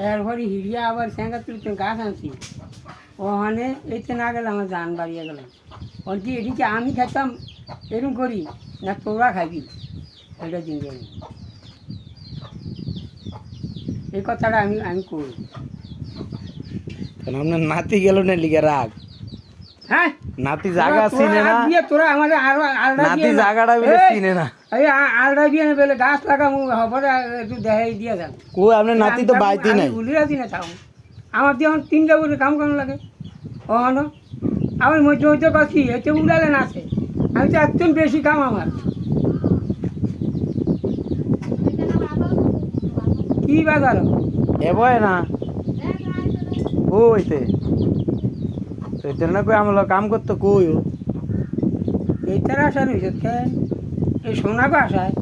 এরপরে হিরিয়া আবার স্যাঙ্গা তুলতে গাছ আনছি ওখানে এইতে না গেলে আমার জান বাড়িয়ে গেল বলছি এদিকে আমি খেতাম এরকম করি না তোরা খাবি এটা দিন জানি এই কথাটা আমি আমি করি আপনার নাতি গেল না লিগে রাগ হ্যাঁ নাতি জায়গা চিনে না তোরা আমাদের আরো আলডা নাতি জায়গাটা বলে চিনে না এই আলডা দিয়ে না বলে গাছ লাগামু হবে একটু দেখাই দিয়ে যান কই আপনার নাতি তো বাইতি নাই ভুলিরা দিনে থাও আমার দিয়ে এখন 3টা বলে কাম কেমন লাগে ওখানো আমার মধ্যে মধ্যে বাকি এতে উড়ালে না আছে আমি তো একদম বেশি কাম আমার কি বাজার এবয় না কইতে তো এটা না কই আমলো কাম করতে কই এই তারা আসার হয়েছে কেন এই সোনাকে আসায়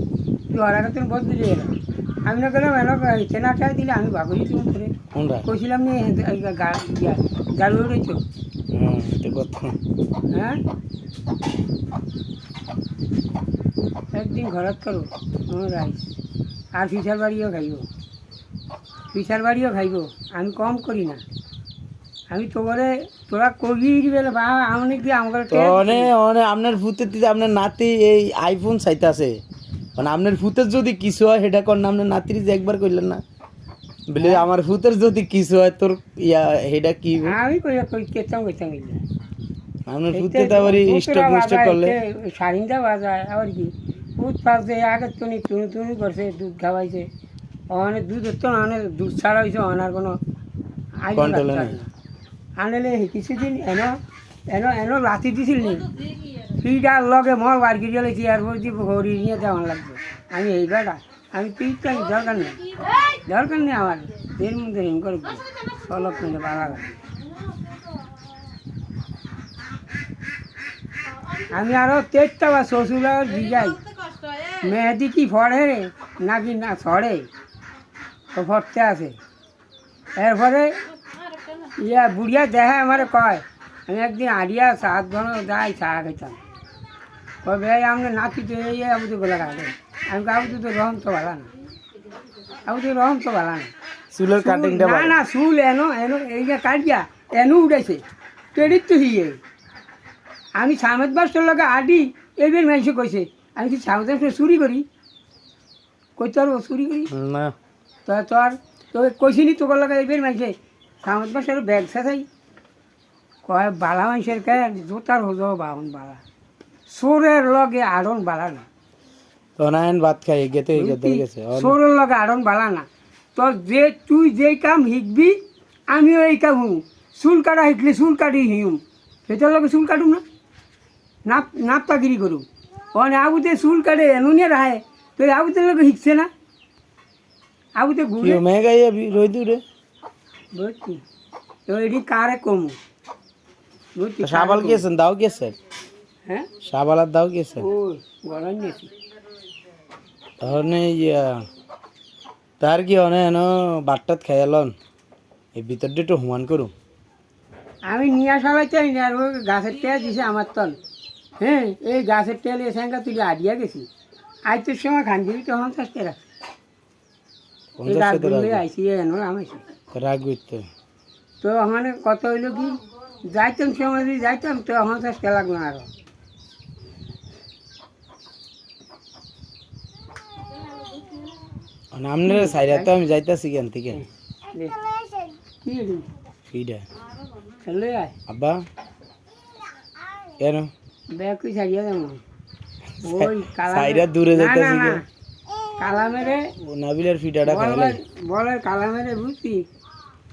তুই ওর আগে তুমি বদলে দিয়ে এলাম আমি না গেলাম এলো চেনা চাই দিলে আমি ভাবি তুমি করে কোনটা কইছিলাম নি গাড়ি উঠেছ এটা কথা হ্যাঁ একদিন ঘরত করো রাইস আর ফিসার বাড়িও খাইব ফিসার বাড়িও খাইব আমি কম করি না আমি তোরা কবি বেলে বা অনেক দিয়ে আমার আপনার ভূতের দিতে আপনার নাতি এই আইফোন চাইতাছে মানে আপনার ভূতের যদি কিছু হয় সেটা কর না আপনার নাতির যে একবার কইলেন না বলে আমার ভূতের যদি কিছু হয় তোর ইয়া সেটা কি আমি কেতাম আপনার ভূতে তো আবার স্টক মিস্টক করলে সারিন্দা বাজায় আবার কি দুধ পাচ্ছে আগে তুমি করছে দুধ খাওয়াইছে অনেক দুধ হতো না অনেক দুধ ছাড়া হয়েছে অনার কোনো আনলে কিছুদিন এনো লাঠি দিছিল নি ফিটার লগে মল বার করে লেছি এরপর দিয়ে ঘড়ি নিয়ে যাওয়ার লাগবে আমি এই বেটা আমি পিঠটা দরকার নেই আমার এর মধ্যে হিম করে অলপ মিলে ভালো লাগে আমি আরও তেজটা বা শ্বশুর দিজাই মেহেদি কি ফড়ে নাকি না ছড়ে তো ফটতে আছে এরপরে ইয়া বুড়িয়া দেখা আমার কয় আমি একদিন আড়িয়া 7 জন যাই চা খেতাম কয় ভাই আমরা নাতি তো এই আমি তো গোলা কাটে আমি আবু তো রহম তো ভালো না আবু তো রহম তো ভালো না চুলের কাটিংটা না না চুল এনো এই যে কাটিয়া এনো উঠেছে টেরিত তো হিয়ে আমি সামেদ বাসটার লগে আডি এবার মেসে কইছে আমি কি সামেদ বাসটা চুরি করি কইতে পারবো চুরি করি না তোর কইছিনি তোর লগে এবার মেসে সামেদ বাসটার ব্যাগ সাথাই কয় বালা মানুষের কে জোতার হজো বাহন বালা সোরের লগে আড়ন বালা না অনায়ন ভাত খাই গেতে গেছে সোরের লগে আড়ন বালা না তোর যে তুই যেই কাম শিখবি আমিও এই কাম হুম চুল কাটা শিখলে চুল কাটি হিম সেটার লগে চুল কাটুম না নাপতাগিরি করুম অনে আবুতে চুল কাটে এনুনিয়ে রাহে তো আবুতে লগে শিখছে না আবুতে ঘুরে মেঘাই রই দূরে বুঝছি তো এটি কারে কমু বুঝছি সাবাল গিয়েছেন দাও গিয়েছেন হ্যাঁ সাবালার দাও গিয়েছেন ও গরম নিয়েছি তাহলে তার কি অনে এন বাট্টাত খাইলন এই ভিতরটা একটু হুমান করুম আমি নিয়ে আসালাই চাই না আর ওই গাছের তেল দিছে আমার তল হ্যাঁ এই গাছের তেল এসে তুলে আডিয়া গেছি আইতের সময় খান দিবি তো 50 টাকা এই গাছগুলো আইসি এনো আমাইছি রাখবি তো আমার কত হইলো কি যাইতাম সময় যদি যাইতাম তো 50 টাকা লাগবে আরো আপনার সাইডে তো আমি যাইতাছি কেন থেকে কি ফিডা চলে আয় আব্বা কেন ব্যাগ কই ছাড়িয়ে দেবো ওই সাইডে দূরে যাইতাছি না কালামেরে ও নাবিলের ফিডাটা খাইলে বলে কালামেরে বুঝছি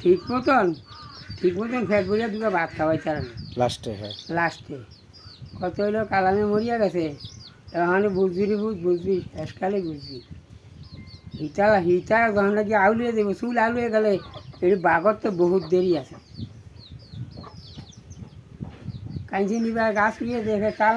ঠিক মতন ফ্যাট বলে দুটো ভাত খাওয়াই ছাড়া লাস্টে হ্যাঁ লাস্টে কত হইলো কালামে মরিয়া গেছে এখন বুঝবি শেষকালে বুঝবি হিতা যখন নাকি আউলিয়ে দেবো চুল আলুয়ে গেলে এই বাঘর তো বহুত দেরি আছে কাঞ্চি নিবা গাছ নিয়ে দেখে তাল